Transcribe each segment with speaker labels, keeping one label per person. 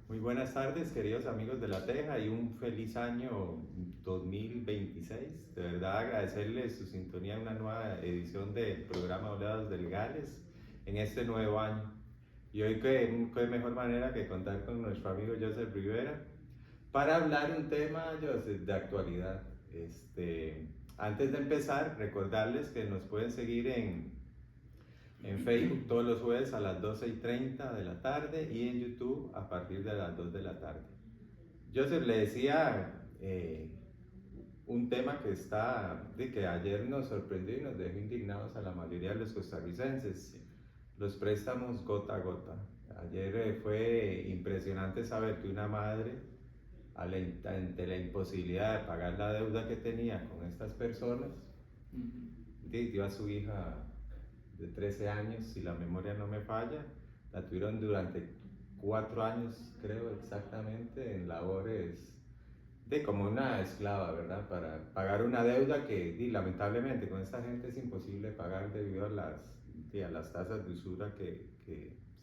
Speaker 1: Muy buenas tardes, queridos amigos de La Teja, y un feliz año 2026. De verdad, agradecerles su sintonía en una nueva edición del programa Oleadas Legales en este nuevo año. Y hoy, qué mejor manera que contar con nuestro amigo Joseph Rivera para hablar un tema, Joseph, de actualidad. Antes de empezar, recordarles que nos pueden seguir en Facebook todos los jueves a las 12:30 de la tarde y en YouTube a partir de las 2 de la tarde. Joseph, le decía un tema que ayer nos sorprendió y nos dejó indignados a la mayoría de los costarricenses, los préstamos gota a gota. Ayer fue impresionante saber que una madre, ante la imposibilidad de pagar la deuda que tenía con estas personas, dio a su hija de 13 años, si la memoria no me falla, la tuvieron durante 4 años, creo exactamente, en labores como una esclava, ¿verdad? Para pagar una deuda que lamentablemente con esta gente es imposible pagar debido a las tasas de usura que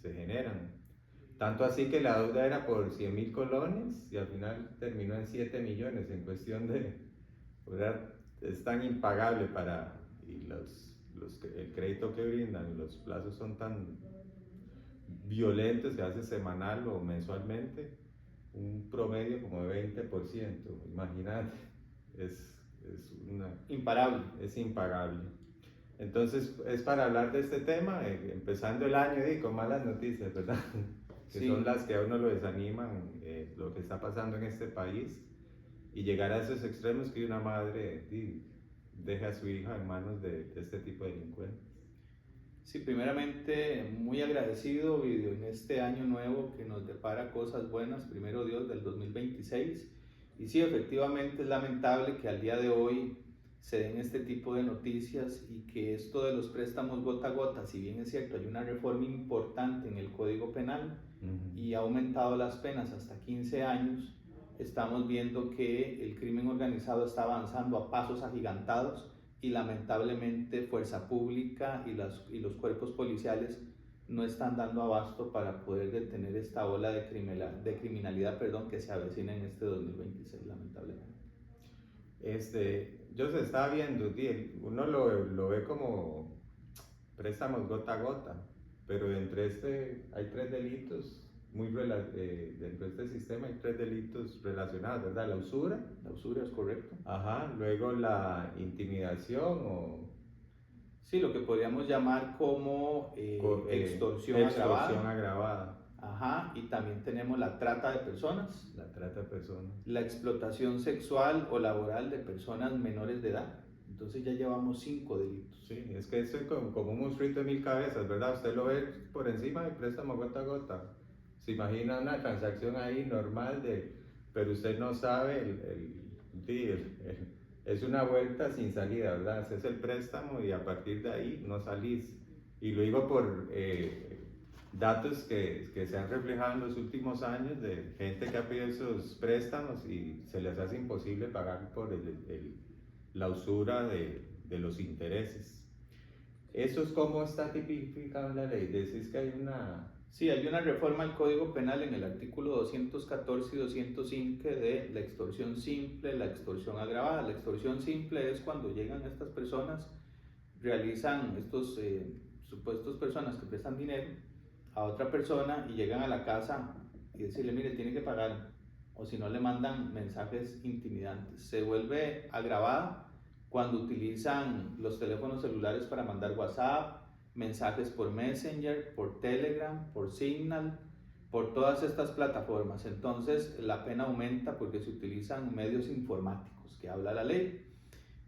Speaker 1: se generan. Tanto así que la deuda era por 100.000 colones y al final terminó en 7 millones en cuestión de, ¿verdad? Es tan impagable y el crédito que brindan y los plazos son tan violentos, se hace semanal o mensualmente, un promedio como de 20%, imagínate,
Speaker 2: Imparable.
Speaker 1: Es impagable. Entonces es para hablar de este tema, empezando el año con malas noticias, ¿verdad? Que sí, son las que a uno lo desaniman, lo que está pasando en este país, y llegar a esos extremos que una madre deja a su hija en manos de este tipo de delincuentes.
Speaker 2: Sí, primeramente muy agradecido, Video, en este año nuevo que nos depara cosas buenas, primero Dios, del 2026. Y sí, efectivamente es lamentable que al día de hoy se den este tipo de noticias y que esto de los préstamos gota a gota, si bien es cierto, hay una reforma importante en el Código Penal y ha aumentado las penas hasta 15 años, estamos viendo que el crimen organizado está avanzando a pasos agigantados y lamentablemente Fuerza Pública y los cuerpos policiales no están dando abasto para poder detener esta ola de criminalidad que se avecina en este 2026, lamentablemente.
Speaker 1: Yo se estaba viendo, uno lo ve como préstamos gota a gota, pero hay 3 delitos dentro de este sistema hay 3 delitos relacionados, ¿verdad? La usura.
Speaker 2: La usura es correcto.
Speaker 1: Ajá, luego la intimidación
Speaker 2: Sí, lo que podríamos llamar como extorsión
Speaker 1: agravada.
Speaker 2: Ajá, y también tenemos la trata de personas.
Speaker 1: La trata de personas.
Speaker 2: La explotación sexual o laboral de personas menores de edad. Entonces ya llevamos 5 delitos.
Speaker 1: Sí, es que esto es como un monstruito de 1000 cabezas, ¿verdad? Usted lo ve por encima del préstamo gota a gota. Se imagina una transacción ahí normal, pero usted no sabe, es una vuelta sin salida, ¿verdad? Haces el préstamo y a partir de ahí no salís. Y lo digo por datos que se han reflejado en los últimos años de gente que ha pedido esos préstamos y se les hace imposible pagar por la usura de los intereses. ¿Eso es cómo está tipificado en la ley? Decís que hay una...
Speaker 2: Sí, hay una reforma al Código Penal en el artículo 214 y 205 de la extorsión simple, la extorsión agravada. La extorsión simple es cuando llegan estas personas, realizan estos supuestos personas que prestan dinero a otra persona y llegan a la casa y decirle, mire, tiene que pagar, o si no le mandan mensajes intimidantes. Se vuelve agravada cuando utilizan los teléfonos celulares para mandar WhatsApp, mensajes por Messenger, por Telegram, por Signal, por todas estas plataformas. Entonces la pena aumenta porque se utilizan medios informáticos, que habla la ley.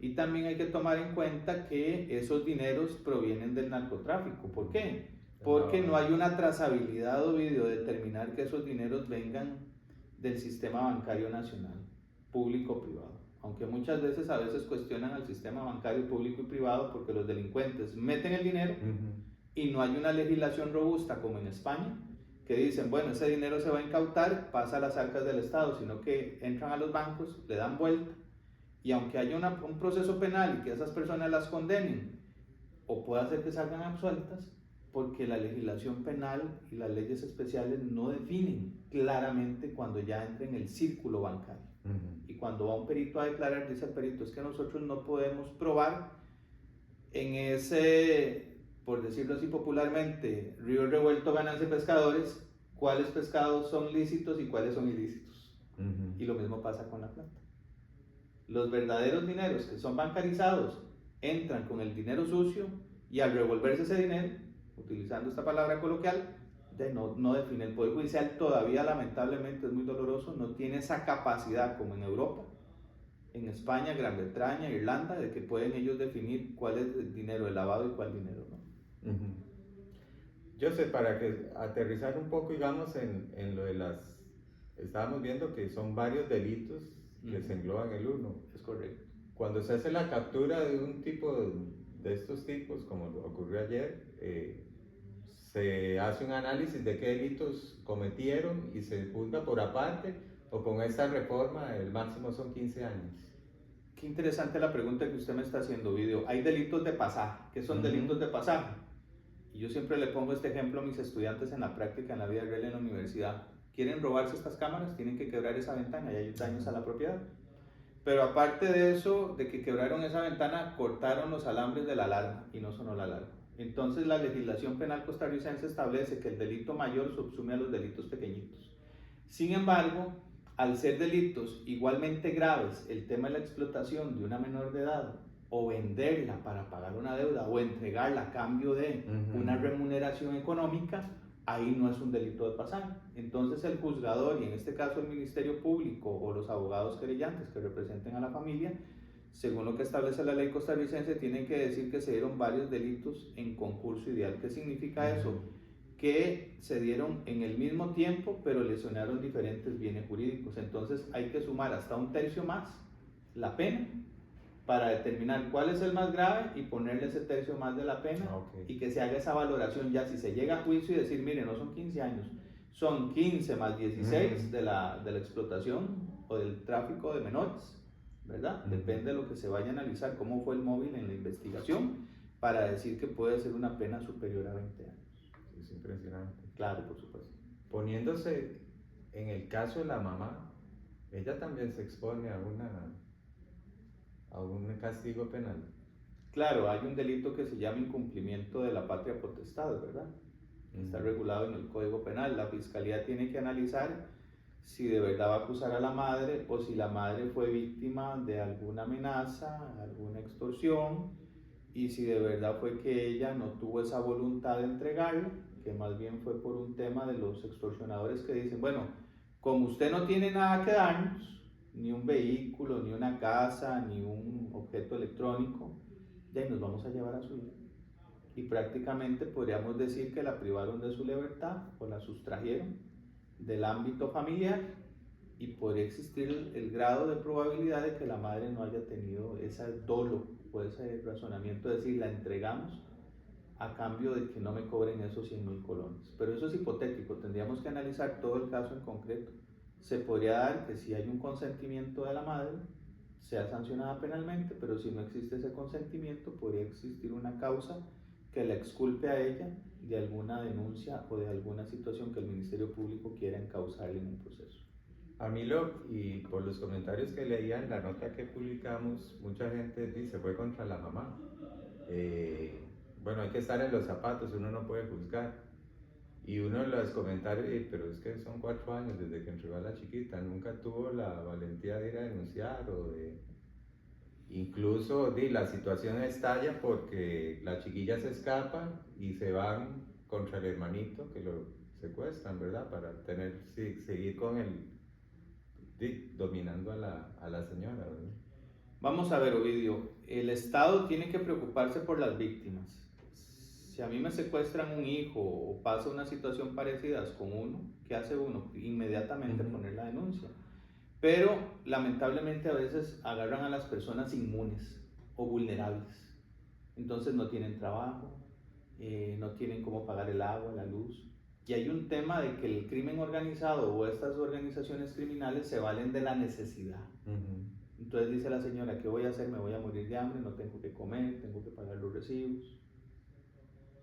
Speaker 2: Y también hay que tomar en cuenta que esos dineros provienen del narcotráfico. ¿Por qué? Porque no hay una trazabilidad o video de determinar que esos dineros vengan del sistema bancario nacional, público o privado. Aunque muchas veces cuestionan al sistema bancario público y privado porque los delincuentes meten el dinero y no hay una legislación robusta como en España que dicen, bueno, ese dinero se va a incautar, pasa a las arcas del Estado, sino que entran a los bancos, le dan vuelta y aunque haya un proceso penal y que esas personas las condenen o pueda ser que salgan absueltas, porque la legislación penal y las leyes especiales no definen claramente cuando ya entra en el círculo bancario. Y cuando va un perito a declarar, dice el perito, es que nosotros no podemos probar en ese, por decirlo así popularmente, río revuelto ganancia pescadores, cuáles pescados son lícitos y cuáles son ilícitos. Y lo mismo pasa con la plata. Los verdaderos dineros que son bancarizados entran con el dinero sucio y al revolverse ese dinero, utilizando esta palabra coloquial, no define. El Poder Judicial todavía, lamentablemente, es muy doloroso, no tiene esa capacidad como en Europa, en España, Gran Bretaña, Irlanda, de que pueden ellos definir cuál es el dinero de lavado y cuál dinero no.
Speaker 1: Yo sé, para que aterrizar un poco, digamos, en lo de las... Estábamos viendo que son varios delitos que se engloban en el uno.
Speaker 2: Es correcto.
Speaker 1: Cuando se hace la captura de un tipo de estos tipos, como ocurrió ayer, se hace un análisis de qué delitos cometieron y se juzga por aparte, o con esta reforma el máximo son 15 años.
Speaker 2: Qué interesante la pregunta que usted me está haciendo, Video. Hay delitos de pasaje. ¿Qué son delitos de pasaje? Y yo siempre le pongo este ejemplo a mis estudiantes en la práctica, en la vida real en la universidad. Quieren robarse estas cámaras, tienen que quebrar esa ventana y hay daños a la propiedad. Pero aparte de eso, de que quebraron esa ventana, cortaron los alambres de la alarma y no sonó la alarma. Entonces la legislación penal costarricense establece que el delito mayor subsume a los delitos pequeñitos. Sin embargo, al ser delitos igualmente graves, el tema de la explotación de una menor de edad, o venderla para pagar una deuda, o entregarla a cambio de una remuneración económica, ahí no es un delito de pasaje. Entonces el juzgador, y en este caso el Ministerio Público o los abogados querellantes que representen a la familia, según lo que establece la ley costarricense, tienen que decir que se dieron varios delitos en concurso ideal. ¿Qué significa eso? Que se dieron en el mismo tiempo, pero lesionaron diferentes bienes jurídicos. Entonces hay que sumar hasta un tercio más la pena para determinar cuál es el más grave y ponerle ese tercio más de la pena, y que se haga esa valoración ya si se llega a juicio y decir, mire, no son 15 años, son 15 más 16 de la explotación o del tráfico de menores, ¿verdad? Depende de lo que se vaya a analizar, cómo fue el móvil en la investigación, para decir que puede ser una pena superior a 20 años.
Speaker 1: Es impresionante.
Speaker 2: Claro, por supuesto.
Speaker 1: Poniéndose en el caso de la mamá, ella también se expone a un castigo penal.
Speaker 2: Claro, hay un delito que se llama incumplimiento de la patria potestad, ¿verdad? Está regulado en el Código Penal. La Fiscalía tiene que analizar si de verdad va a acusar a la madre o si la madre fue víctima de alguna amenaza, alguna extorsión, y si de verdad fue que ella no tuvo esa voluntad de entregarlo, que más bien fue por un tema de los extorsionadores que dicen, bueno, como usted no tiene nada que darnos, ni un vehículo, ni una casa, ni un objeto electrónico, ya nos vamos a llevar a su hija. Y prácticamente podríamos decir que la privaron de su libertad o la sustrajeron del ámbito familiar, y podría existir el grado de probabilidad de que la madre no haya tenido ese dolo o ese razonamiento de decir, la entregamos a cambio de que no me cobren esos 100.000 colones. Pero eso es hipotético, tendríamos que analizar todo el caso en concreto. Se podría dar que si hay un consentimiento de la madre, sea sancionada penalmente, pero si no existe ese consentimiento, podría existir una causa que la exculpe a ella de alguna denuncia o de alguna situación que el Ministerio Público quiera encauzarle en un proceso.
Speaker 1: A mí y por los comentarios que leía en la nota que publicamos, mucha gente dice fue contra la mamá. Bueno, hay que estar en los zapatos, uno no puede juzgar. Y uno de los comentarios, pero es que son 4 años desde que entregó a la chiquita, nunca tuvo la valentía de ir a denunciar o de... Incluso la situación estalla porque la chiquilla se escapa y se van contra el hermanito que lo secuestran, ¿verdad? Para seguir con dominando a la señora, ¿verdad?
Speaker 2: Vamos a ver, Ovidio, el Estado tiene que preocuparse por las víctimas. Si a mí me secuestran un hijo o pasa una situación parecida con uno, ¿qué hace uno? Inmediatamente poner la denuncia. Pero lamentablemente a veces agarran a las personas inmunes o vulnerables. Entonces no tienen trabajo, no tienen cómo pagar el agua, la luz. Y hay un tema de que el crimen organizado o estas organizaciones criminales se valen de la necesidad. Entonces dice la señora, ¿qué voy a hacer? Me voy a morir de hambre, no tengo que comer, tengo que pagar los recibos.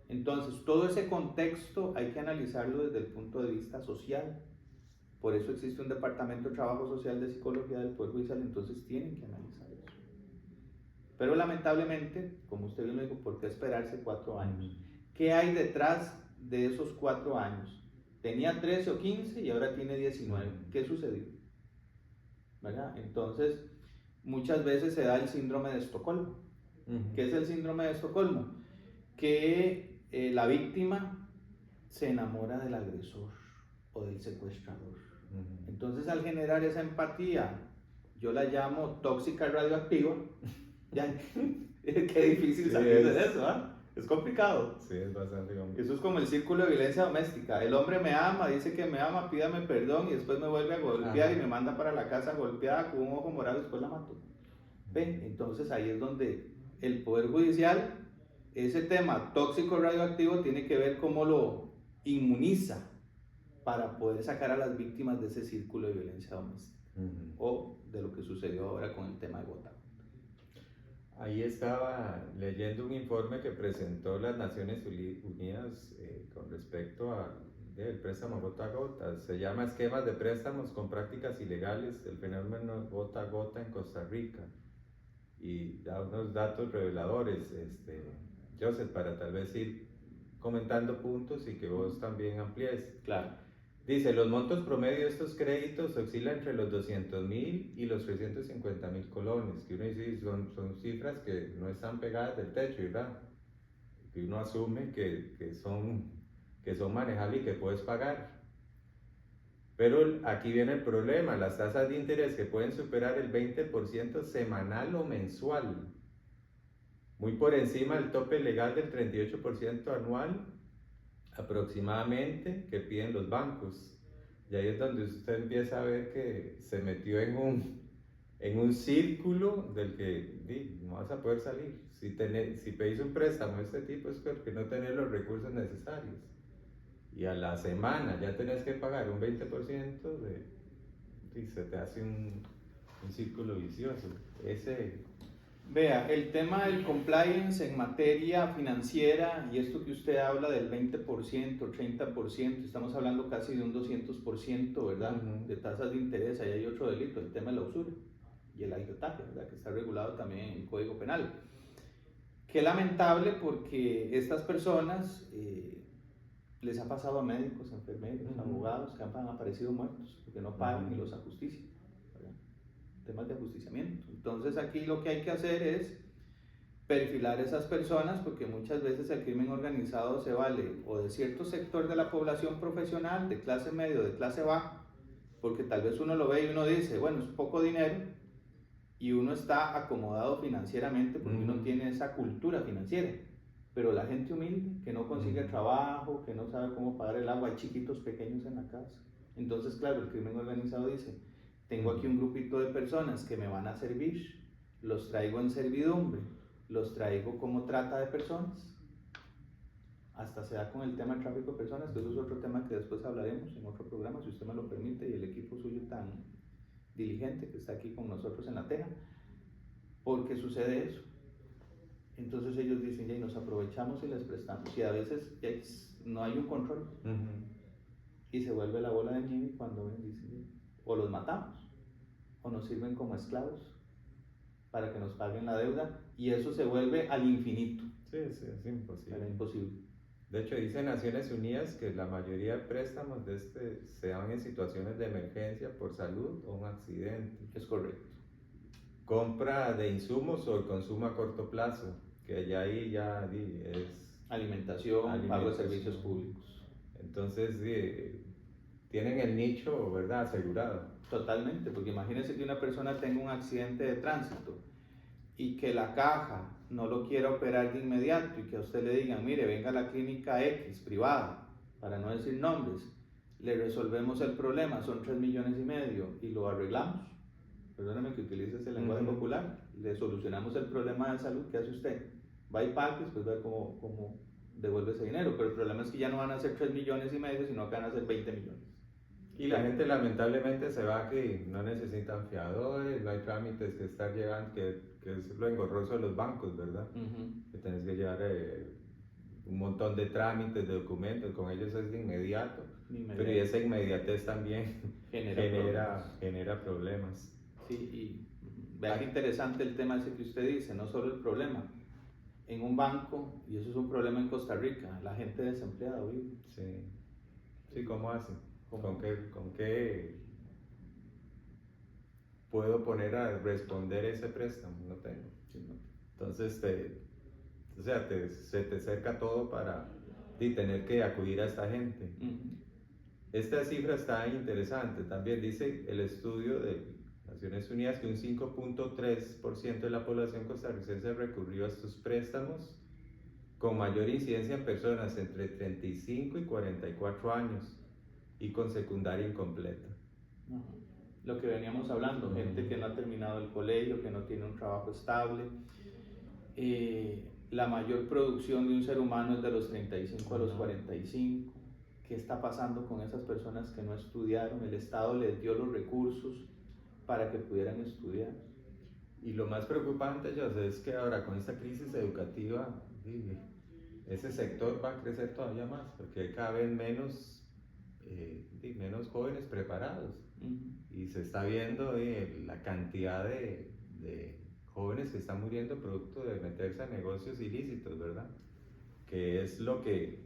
Speaker 2: Entonces todo ese contexto hay que analizarlo desde el punto de vista social. Por eso existe un departamento de trabajo social de psicología del Poder Judicial, entonces tienen que analizar eso. Pero lamentablemente, como usted bien lo dijo, ¿por qué esperarse 4 años? ¿Qué hay detrás de esos 4 años? Tenía 13 o 15 y ahora tiene 19. ¿Qué sucedió? ¿Verdad? Entonces, muchas veces se da el síndrome de Estocolmo. ¿Qué es el síndrome de Estocolmo? Que la víctima se enamora del agresor o del secuestrador. Entonces, al generar esa empatía, yo la llamo tóxica radioactiva. Ya, qué difícil salir de eso, ¿eh? Es complicado.
Speaker 1: Sí, es bastante complicado.
Speaker 2: Eso es como el círculo de violencia doméstica. El hombre me ama, dice que me ama, pídame perdón y después me vuelve a golpear y me manda para la casa golpeada con un ojo morado y después la mato. ¿Ven? Entonces ahí es donde el Poder Judicial, ese tema tóxico radioactivo, tiene que ver cómo lo inmuniza para poder sacar a las víctimas de ese círculo de violencia doméstica o de lo que sucedió ahora con el tema de Gota.
Speaker 1: Ahí estaba leyendo un informe que presentó las Naciones Unidas con respecto al préstamo gota a gota. Se llama Esquemas de préstamos con prácticas ilegales, el fenómeno gota a gota en Costa Rica. Y da unos datos reveladores, Joseph, para tal vez ir comentando puntos y que vos también amplíes.
Speaker 2: Claro.
Speaker 1: Dice, los montos promedio de estos créditos oscilan entre los 200.000 y los 350.000 colones, que uno dice son cifras que no están pegadas del techo, ¿verdad? Que uno asume que son manejables y que puedes pagar. Pero aquí viene el problema, las tasas de interés que pueden superar el 20% semanal o mensual, muy por encima del tope legal del 38% anual, aproximadamente, que piden los bancos. Y ahí es donde usted empieza a ver que se metió en un círculo del que no vas a poder salir. Si pedís un préstamo de este tipo es porque no tenés los recursos necesarios. Y a la semana ya tenés que pagar un 20%, se te hace un círculo vicioso.
Speaker 2: Vea, el tema del compliance en materia financiera y esto que usted habla del 20%, 30%, estamos hablando casi de un 200%, ¿verdad? De tasas de interés. Ahí hay otro delito, el tema de la usura y el agiotaje, ¿verdad? Que está regulado también en el Código Penal. Qué lamentable porque estas personas les ha pasado a médicos, enfermeros, abogados que han aparecido muertos porque no pagan y los ajustician. Temas de ajusticiamiento. Entonces aquí lo que hay que hacer es perfilar a esas personas porque muchas veces el crimen organizado se vale o de cierto sector de la población profesional, de clase media o de clase baja, porque tal vez uno lo ve y uno dice, bueno, es poco dinero y uno está acomodado financieramente porque uno tiene esa cultura financiera, pero la gente humilde que no consigue trabajo, que no sabe cómo pagar el agua, hay chiquitos pequeños en la casa. Entonces, claro, el crimen organizado dice, tengo aquí un grupito de personas que me van a servir, los traigo en servidumbre, los traigo como trata de personas, hasta se da con el tema del tráfico de personas, que eso es otro tema que después hablaremos en otro programa, si usted me lo permite, y el equipo suyo tan diligente que está aquí con nosotros en la Teja, porque sucede eso. Entonces ellos dicen, ya, y nos aprovechamos y les prestamos, y a veces ya no hay un control, y se vuelve la bola de nieve cuando ven, dicen, o los matamos, o nos sirven como esclavos para que nos paguen la deuda, y eso se vuelve al infinito.
Speaker 1: Sí, es imposible.
Speaker 2: Era imposible.
Speaker 1: De hecho, dice Naciones Unidas que la mayoría de préstamos se dan en situaciones de emergencia por salud o un accidente.
Speaker 2: Es correcto.
Speaker 1: Compra de insumos o el consumo a corto plazo, que ya ahí ya es
Speaker 2: alimentación, pago de servicios públicos.
Speaker 1: Entonces, tienen el nicho, ¿verdad?, asegurado.
Speaker 2: Totalmente, porque imagínense que una persona tenga un accidente de tránsito y que la caja no lo quiera operar de inmediato y que a usted le digan, mire, venga a la clínica X privada, para no decir nombres, le resolvemos el problema, son 3,5 millones y lo arreglamos. Perdóname que utilice ese lenguaje popular, le solucionamos el problema de salud. ¿Qué hace usted? Va y paga, después ve cómo devuelve ese dinero, pero el problema es que ya no van a ser 3,5 millones, sino que van a ser 20 millones.
Speaker 1: Y la gente lamentablemente se va que no necesitan fiadores, no hay trámites que estar llegando, que es lo engorroso de los bancos, ¿verdad? Que tenés que llevar un montón de trámites, de documentos, con ellos es de inmediato,
Speaker 2: Inmediato.
Speaker 1: pero y esa inmediatez también genera problemas.
Speaker 2: Sí, y vea qué interesante el tema ese que usted dice, no solo el problema. En un banco, y eso es un problema en Costa Rica, la gente desempleada vive.
Speaker 1: Sí, sí, ¿cómo hacen?
Speaker 2: ¿Cómo?
Speaker 1: ¿Con qué puedo poner a responder ese préstamo? No tengo.
Speaker 2: Sí, no.
Speaker 1: Entonces, se te acerca todo para tener que acudir a esta gente. Esta cifra está interesante. También dice el estudio de Naciones Unidas que un 5.3% de la población costarricense recurrió a estos préstamos, con mayor incidencia en personas entre 35 y 44 años y con secundaria incompleta.
Speaker 2: Lo que veníamos hablando, gente que no ha terminado el colegio, que no tiene un trabajo estable. La mayor producción de un ser humano es de los 35 a los 45. ¿Qué está pasando con esas personas que no estudiaron? El Estado les dio los recursos para que pudieran estudiar.
Speaker 1: Y lo más preocupante, José, es que ahora con esta crisis educativa, ese sector va a crecer todavía más, porque hay cada vez menos jóvenes preparados. Y se está viendo la cantidad de jóvenes que están muriendo producto de meterse a negocios ilícitos, ¿verdad? Que es lo que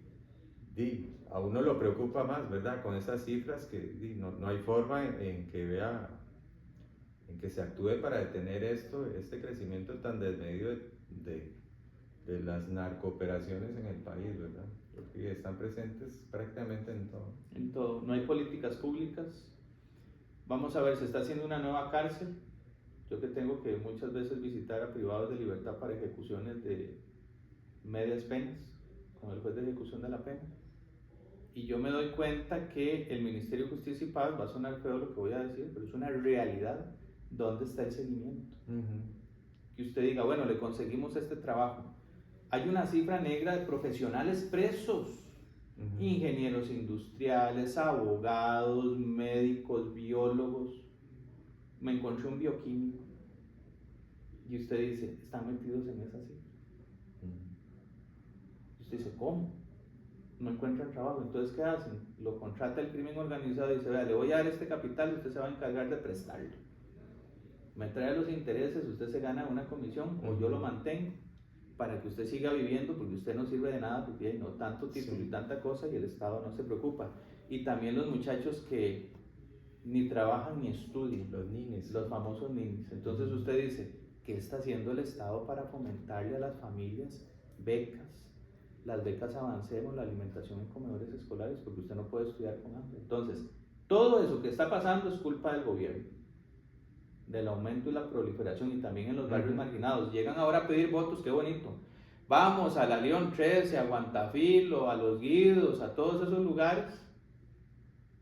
Speaker 1: a uno lo preocupa más, ¿verdad? Con esas cifras que no hay forma en que se actúe para detener este crecimiento tan desmedido de las narcooperaciones en el país, ¿verdad? Porque están presentes prácticamente en todo.
Speaker 2: En todo. No hay políticas públicas. Vamos a ver, se está haciendo una nueva cárcel. Yo que tengo que muchas veces visitar a privados de libertad para ejecuciones de medias penas, con el juez de ejecución de la pena. Y yo me doy cuenta que el Ministerio de Justicia y Paz, va a sonar feo lo que voy a decir, pero es una realidad. ¿Dónde está el seguimiento? Que usted diga, bueno, le conseguimos este trabajo. Hay una cifra negra de profesionales presos. Ingenieros industriales, abogados, médicos, biólogos. Me encontré un bioquímico y usted dice, están metidos en esa cifra. Y usted dice, ¿cómo? No encuentran trabajo. Entonces, ¿qué hacen? Lo contrata el crimen organizado y dice, vea, le voy a dar este capital y usted se va a encargar de prestarlo. Me trae los intereses, usted se gana una comisión o yo lo mantengo para que usted siga viviendo, porque usted no sirve de nada, porque hay no tanto título y tanta cosa y el Estado no se preocupa. Y también los muchachos que ni trabajan ni estudian,
Speaker 1: los ninis,
Speaker 2: los famosos ninis. Entonces usted dice, ¿qué está haciendo el Estado para fomentarle a las familias becas? Las becas Avancemos, la alimentación en comedores escolares, porque usted no puede estudiar con hambre. Entonces, todo eso que está pasando es culpa del gobierno, del aumento y la proliferación, y también en los barrios marginados. Llegan ahora a pedir votos, qué bonito. Vamos a la León 13, a Guantafilo, a Los Guidos, a todos esos lugares,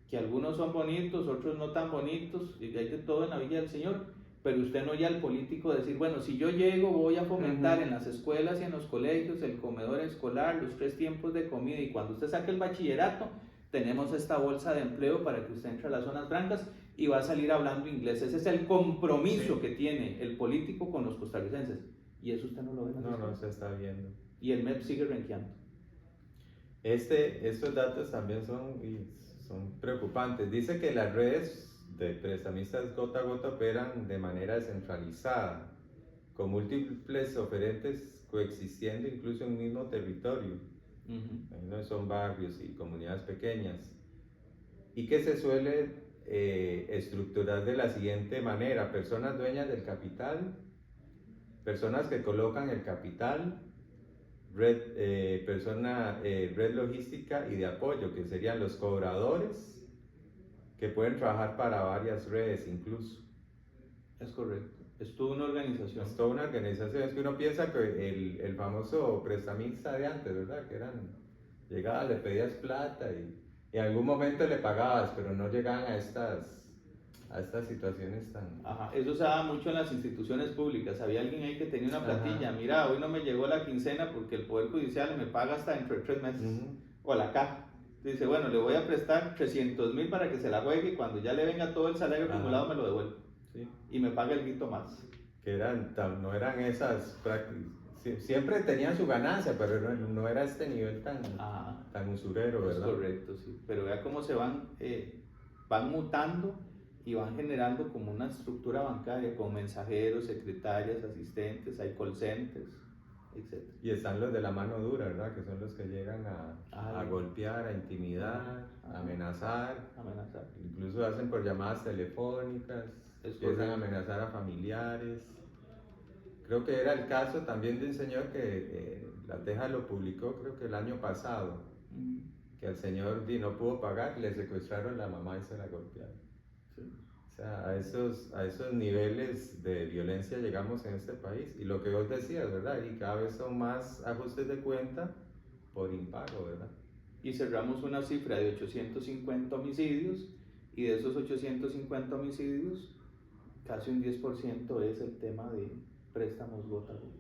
Speaker 2: que algunos son bonitos, otros no tan bonitos, y hay de todo en la Villa del Señor, pero usted no oye al político decir, bueno, si yo llego voy a fomentar en las escuelas y en los colegios el comedor escolar, los 3 tiempos de comida, y cuando usted saque el bachillerato, tenemos esta bolsa de empleo para que usted entre a las zonas francas y va a salir hablando inglés. Ese es el compromiso que tiene el político con los costarricenses, y eso usted no lo ve en la
Speaker 1: no se está viendo.
Speaker 2: Y el MEP sigue renqueando.
Speaker 1: Estos datos también son preocupantes. Dice que las redes de prestamistas gota a gota operan de manera descentralizada, con múltiples oferentes coexistiendo incluso en un mismo territorio. Son barrios y comunidades pequeñas, y que se suele estructurar de la siguiente manera: personas dueñas del capital, personas que colocan el capital, red logística y de apoyo, que serían los cobradores, que pueden trabajar para varias redes incluso.
Speaker 2: Es correcto. Es toda una organización.
Speaker 1: Es toda una organización. Es que uno piensa que el famoso prestamista de antes, ¿verdad? Que llegabas, le pedías plata y en algún momento le pagabas, pero no llegaban a estas situaciones tan...
Speaker 2: Eso se daba mucho en las instituciones públicas. Había alguien ahí que tenía una platilla. Mira, hoy no me llegó la quincena porque el Poder Judicial me paga hasta dentro de 3 meses. O la caja. Dice, bueno, le voy a prestar 300,000 para que se la juegue y cuando ya le venga todo el salario acumulado me lo devuelve. Y me paga el guito más.
Speaker 1: Que no eran esas prácticas, siempre tenían su ganancia, pero no era este nivel tan usurero,
Speaker 2: es
Speaker 1: ¿verdad?
Speaker 2: correcto, sí. Pero vea cómo se van mutando y van generando como una estructura bancaria con mensajeros, secretarias, asistentes, hay call centers, etc.
Speaker 1: Y están los de la mano dura, ¿verdad? Que son los que llegan a golpear, a intimidar, a amenazar. Incluso hacen por llamadas telefónicas, empiezan a amenazar a familiares. Creo que era el caso también de un señor que La Teja lo publicó, creo que el año pasado, que al señor no pudo pagar, le secuestraron la mamá y se la golpearon. Sí. O sea, a esos niveles de violencia llegamos en este país. Y lo que vos decías, ¿verdad? Y cada vez son más ajustes de cuenta por impago, ¿verdad?
Speaker 2: Y cerramos una cifra de 850 homicidios, y de esos 850 homicidios, casi un 10% es el tema de préstamos gota a gota.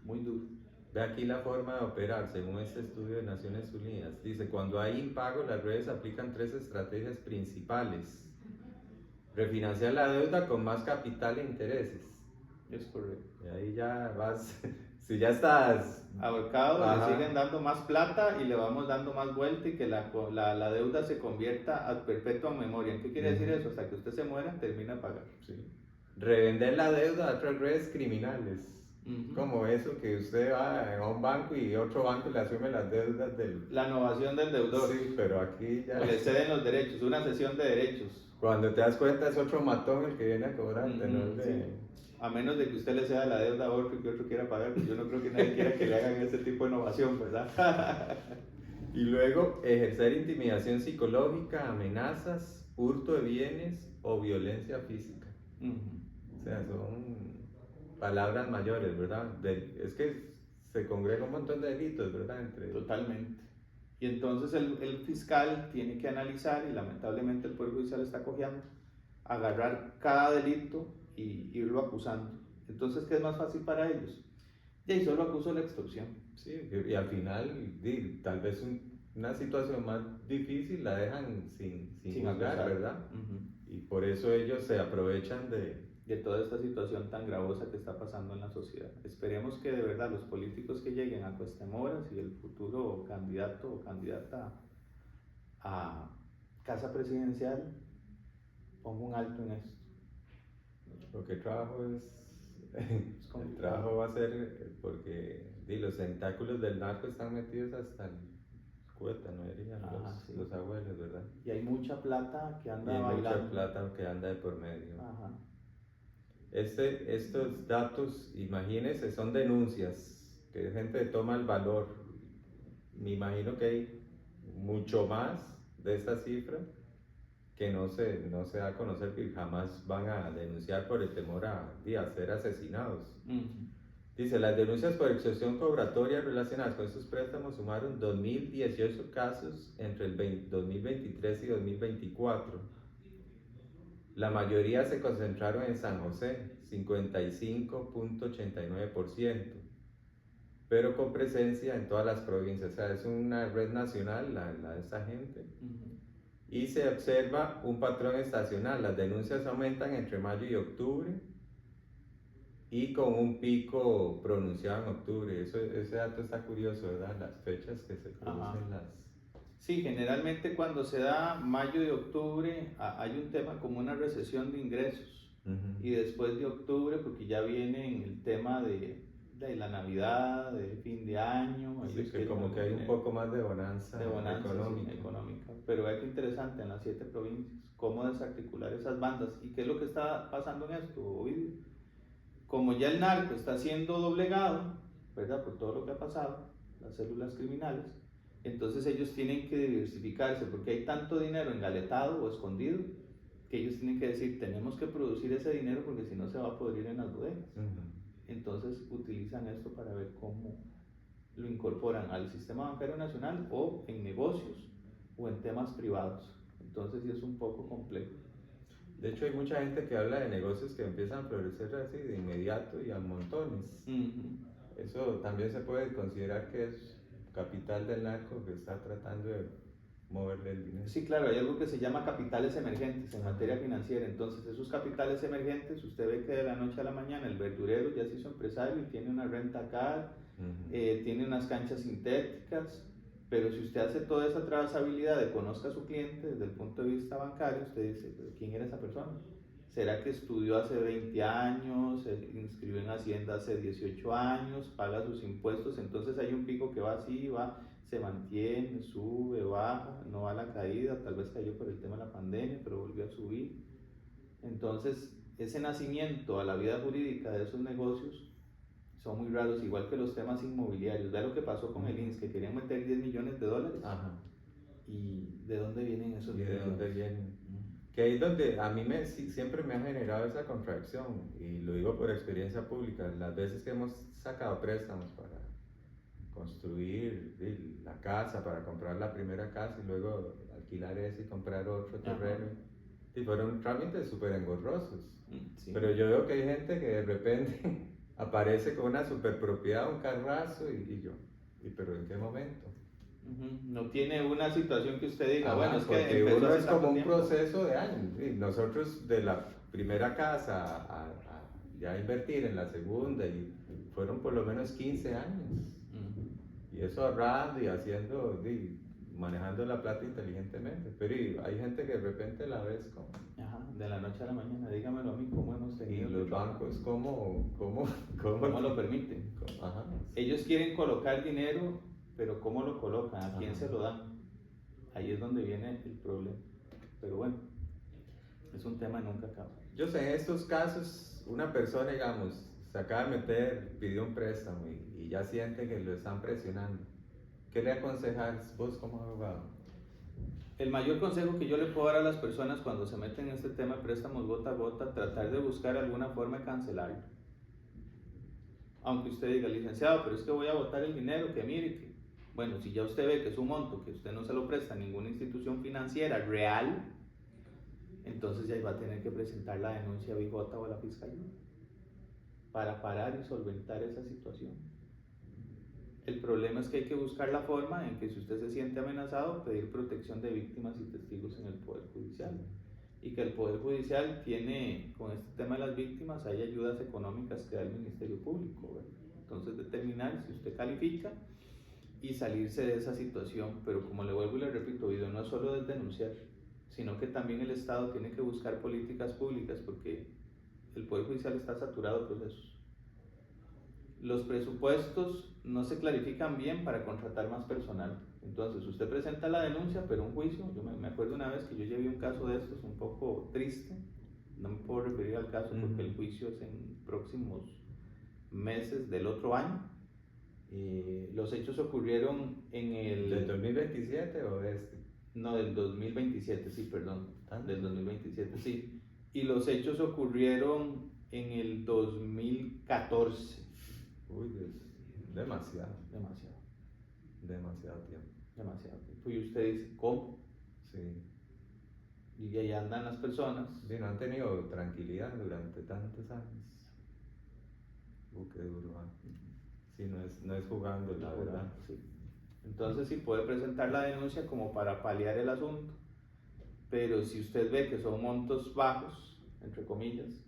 Speaker 2: Muy duro.
Speaker 1: Ve aquí la forma de operar, según este estudio de Naciones Unidas. Dice, cuando hay impago, las redes aplican 3 estrategias principales. Refinanciar la deuda con más capital e intereses.
Speaker 2: Es correcto.
Speaker 1: Y ahí ya vas, si ya estás
Speaker 2: ahorcado, le siguen dando más plata y le vamos dando más vuelta, y que la deuda se convierta a perpetua memoria. ¿Qué quiere decir eso? Hasta que usted se muera, termina de pagar.
Speaker 1: Sí. Revender la deuda a otras redes criminales. Como eso que usted va a un banco y otro banco le asume las deudas del...
Speaker 2: La innovación del deudor.
Speaker 1: Sí, pero aquí ya...
Speaker 2: Le ceden los derechos, una cesión de derechos.
Speaker 1: Cuando te das cuenta es otro matón el que viene a cobrarte, ¿no?
Speaker 2: Sí. A menos de que usted le ceda la deuda a otro y que otro quiera pagar, pues yo no creo que nadie quiera que le hagan ese tipo de innovación, ¿verdad?
Speaker 1: Y luego ejercer intimidación psicológica, amenazas, hurto de bienes o violencia física. O sea, son palabras mayores, ¿verdad? Es que se congrega un montón de delitos, ¿verdad?
Speaker 2: Totalmente. Y entonces el fiscal tiene que analizar, y lamentablemente el Poder Judicial está cojeando, agarrar cada delito y irlo acusando. Entonces, ¿qué es más fácil para ellos? Y ahí solo acuso la extorsión.
Speaker 1: Sí, y al final, tal vez una situación más difícil la dejan sin juzgar, ¿verdad? Y por eso ellos se aprovechan de
Speaker 2: toda esta situación tan gravosa que está pasando en la sociedad. Esperemos que de verdad los políticos que lleguen a Cuestamoras y el futuro candidato o candidata a casa presidencial ponga un alto en esto.
Speaker 1: Lo que trabajo el trabajo va a ser porque los tentáculos del narco están metidos hasta el cueta, no dirían los abuelos, ¿verdad?
Speaker 2: Y hay mucha plata que anda bailando.
Speaker 1: Mucha plata que anda de por medio. Estos datos, imagínense, son denuncias que gente toma el valor. Me imagino que hay mucho más de esta cifra que no se da a conocer, que jamás van a denunciar por el temor a ser asesinados. Dice, las denuncias por extorsión cobratoria relacionadas con estos préstamos sumaron 2.018 casos entre el 2023 y 2024. La mayoría se concentraron en San José, 55.89%, pero con presencia en todas las provincias. O sea, es una red nacional la de esta gente. Y se observa un patrón estacional. Las denuncias aumentan entre mayo y octubre, y con un pico pronunciado en octubre. Ese dato está curioso, ¿verdad? Las fechas que se producen
Speaker 2: Sí, generalmente cuando se da mayo y octubre hay un tema como una recesión de ingresos. Y después de octubre, porque ya viene el tema de la Navidad, de fin de año.
Speaker 1: Sí, que como que hay un poco más de bonanza económica.
Speaker 2: Sí, económica. Pero vea qué interesante en las 7 provincias, cómo desarticular esas bandas. ¿Y qué es lo que está pasando en esto, Ovidio? Como ya el narco está siendo doblegado, ¿verdad? Por todo lo que ha pasado, las células criminales, entonces ellos tienen que diversificarse, porque hay tanto dinero engaletado o escondido, que ellos tienen que decir, tenemos que producir ese dinero porque si no se va a podrir en las bodegas. Entonces utilizan esto para ver cómo lo incorporan al sistema bancario nacional, o en negocios, o en temas privados. Entonces sí es un poco complejo.
Speaker 1: De hecho, hay mucha gente que habla de negocios que empiezan a florecer así de inmediato y a montones. Eso también se puede considerar que es capital del narco que está tratando de moverle el dinero.
Speaker 2: Sí, claro, hay algo que se llama capitales emergentes en materia financiera. Entonces, esos capitales emergentes, usted ve que de la noche a la mañana el verdurero ya se hizo empresario y tiene una renta car, tiene unas canchas sintéticas, pero si usted hace toda esa trazabilidad de conozca a su cliente desde el punto de vista bancario, usted dice, ¿pero quién era esa persona? ¿Será que estudió hace 20 años, se inscribió en Hacienda hace 18 años, paga sus impuestos? Entonces hay un pico que va así, va, se mantiene, sube, baja, no va a la caída, tal vez cayó por el tema de la pandemia, pero volvió a subir. Entonces, ese nacimiento a la vida jurídica de esos negocios son muy raros, igual que los temas inmobiliarios. Vea lo que pasó con el INS, que querían meter 10 millones de dólares.
Speaker 1: Ajá.
Speaker 2: ¿Y de dónde vienen esos
Speaker 1: ¿Y de
Speaker 2: millones?
Speaker 1: dónde vienen? Que ahí es donde a mí siempre me ha generado esa contracción, y lo digo por experiencia pública. Las veces que hemos sacado préstamos para construir la casa, para comprar la primera casa y luego alquilar ese y comprar otro terreno, y fueron trámites súper engorrosos.
Speaker 2: Sí.
Speaker 1: Pero yo veo que hay gente que de repente aparece con una super propiedad, un carrazo, y yo, ¿pero en qué momento?
Speaker 2: No tiene una situación que usted diga, bueno, es
Speaker 1: porque
Speaker 2: que
Speaker 1: uno es como un
Speaker 2: tiempo.
Speaker 1: proceso de años. Y nosotros de la primera casa a ya invertir en la segunda, y fueron por lo menos 15 años. Y eso ahorrando y haciendo, manejando la plata inteligentemente. Pero hay gente que de repente la ves como...
Speaker 2: Ajá, de la noche a la mañana, dígamelo a mí, ¿cómo hemos tenido?
Speaker 1: Y los bancos, ¿cómo
Speaker 2: lo permiten?
Speaker 1: Ajá.
Speaker 2: Ellos quieren colocar dinero, pero ¿cómo lo colocan? ¿A quién se lo dan? Ahí es donde viene el problema. Pero bueno, es un tema que nunca acaba.
Speaker 1: Yo sé, en estos casos, una persona, digamos, se acaba de meter, pidió un préstamo y ya siente que lo están presionando. ¿Qué le aconsejas vos como abogado?
Speaker 2: El mayor consejo que yo le puedo dar a las personas cuando se meten en este tema de préstamos gota a gota, tratar de buscar alguna forma de cancelarlo. Aunque usted diga, licenciado, pero es que voy a botar el dinero, que mire, que... Bueno, si ya usted ve que es un monto que usted no se lo presta a ninguna institución financiera real, entonces ya va a tener que presentar la denuncia a BJ o a la fiscalía para parar y solventar esa situación. El problema es que hay que buscar la forma en que, si usted se siente amenazado, pedir protección de víctimas y testigos en el Poder Judicial. Y que el Poder Judicial tiene, con este tema de las víctimas, hay ayudas económicas que da el Ministerio Público, ¿verdad? Entonces, determinar si usted califica y salirse de esa situación. Pero como le vuelvo y le repito, Guido, no es solo es denunciar, sino que también el Estado tiene que buscar políticas públicas, porque el Poder Judicial está saturado de procesos. Los presupuestos no se clarifican bien para contratar más personal. Entonces, usted presenta la denuncia, pero un juicio, yo me acuerdo una vez que yo llevé un caso de estos un poco triste, no me puedo referir al caso porque el juicio es en próximos meses del otro año. Los hechos ocurrieron en el...
Speaker 1: ¿Del 2027 o de este?
Speaker 2: No, del 2027, sí, perdón, del 2027, sí. Y los hechos ocurrieron en el 2014.
Speaker 1: Uy, demasiado tiempo.
Speaker 2: Demasiado tiempo. Y usted dice, ¿cómo?
Speaker 1: Sí.
Speaker 2: Y ahí andan las personas.
Speaker 1: Sí, no han tenido tranquilidad durante tantos años. Qué duro, ¿eh? Sí, no es jugando, la verdad.
Speaker 2: Sí. Entonces, sí puede presentar la denuncia como para paliar el asunto, pero si usted ve que son montos bajos, entre comillas,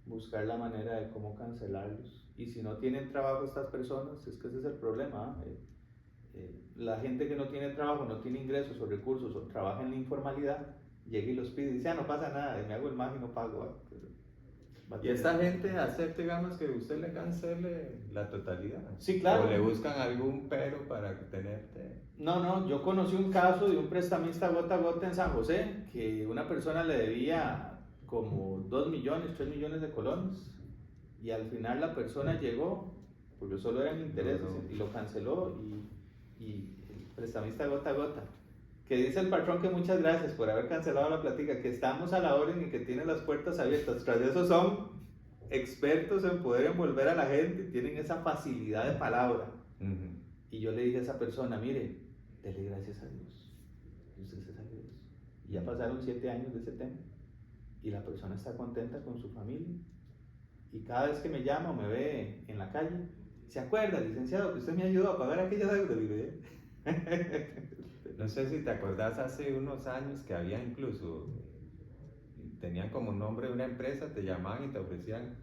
Speaker 2: buscar la manera de cómo cancelarlos. Y si no tienen trabajo estas personas, es que ese es el problema. La gente que no tiene trabajo, no tiene ingresos o recursos, o trabaja en la informalidad, llega y los pide y dice, no pasa nada, me hago el mago y no pago.
Speaker 1: Y esta gente acepta, digamos, que usted le cancele la totalidad.
Speaker 2: Sí, claro.
Speaker 1: O le buscan algún pero para tenerte.
Speaker 2: No, yo conocí un caso de un prestamista gota a gota en San José, que una persona le debía como 2 millones, 3 millones de colones, y al final la persona llegó, porque solo eran intereses, y lo canceló, y el prestamista gota a gota, que dice el patrón que muchas gracias por haber cancelado la plática, que estamos a la orden y que tiene las puertas abiertas. Tras de eso son expertos en poder envolver a la gente, tienen esa facilidad de palabra. Y yo le dije a esa persona, mire, dele gracias a Dios, y usted se salió de eso. Y ya pasaron 7 años de ese tema, y la persona está contenta con su familia, y cada vez que me llama o me ve en la calle, ¿se acuerda, licenciado, que usted me ayudó a pagar aquella deuda?
Speaker 1: No sé si te acordás hace unos años que había incluso, tenían como un nombre de una empresa, te llamaban y te ofrecían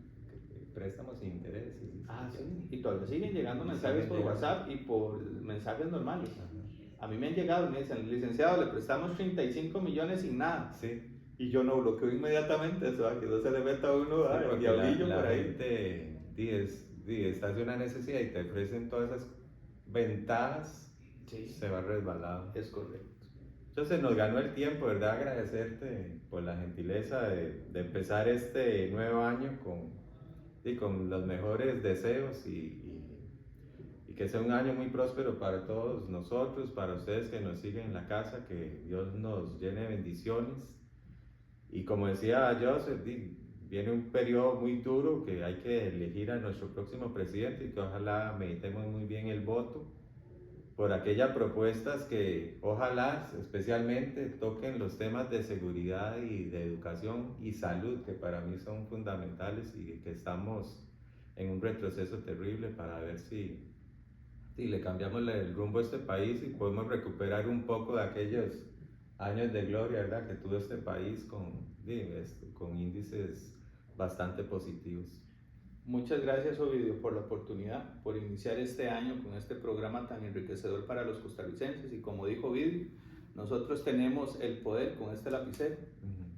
Speaker 1: préstamos sin intereses.
Speaker 2: Ah, sí. Y todavía siguen llegando
Speaker 1: Y
Speaker 2: mensajes
Speaker 1: siguen
Speaker 2: por
Speaker 1: llegando.
Speaker 2: WhatsApp y por mensajes normales.
Speaker 1: Ajá.
Speaker 2: A mí me han llegado, me dicen, licenciado, le prestamos 35 millones sin nada.
Speaker 1: Sí.
Speaker 2: Y yo no bloqueo inmediatamente, eso, que no se le meta a uno
Speaker 1: Sí,
Speaker 2: el
Speaker 1: porque
Speaker 2: diablillo
Speaker 1: la
Speaker 2: por ahí.
Speaker 1: gente estás de una necesidad y te ofrecen todas esas ventajas,
Speaker 2: Sí,
Speaker 1: se va resbalado.
Speaker 2: es correcto.
Speaker 1: Entonces nos ganó el tiempo, ¿verdad? Agradecerte por la gentileza de empezar este nuevo año con los mejores deseos y que sea un año muy próspero para todos nosotros, para ustedes que nos siguen en la casa, que Dios nos llene de bendiciones. Y como decía Joseph, viene un periodo muy duro que hay que elegir a nuestro próximo presidente y que ojalá meditemos muy bien el voto por aquellas propuestas que ojalá especialmente toquen los temas de seguridad y de educación y salud, que para mí son fundamentales y que estamos en un retroceso terrible para ver si le cambiamos el rumbo a este país y podemos recuperar un poco de aquellos años de gloria, ¿verdad?, que tuvo este país con índices bastante positivos.
Speaker 2: Muchas gracias, Ovidio, por la oportunidad, por iniciar este año con este programa tan enriquecedor para los costarricenses. Y como dijo Ovidio, nosotros tenemos el poder con este lapicero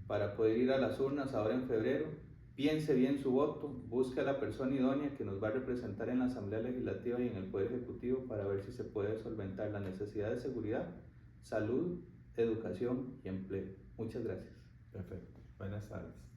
Speaker 2: para poder ir a las urnas ahora en febrero. Piense bien su voto, busque a la persona idónea que nos va a representar en la Asamblea Legislativa y en el Poder Ejecutivo para ver si se puede solventar la necesidad de seguridad, salud, educación y empleo. Muchas gracias.
Speaker 1: Perfecto. Buenas tardes.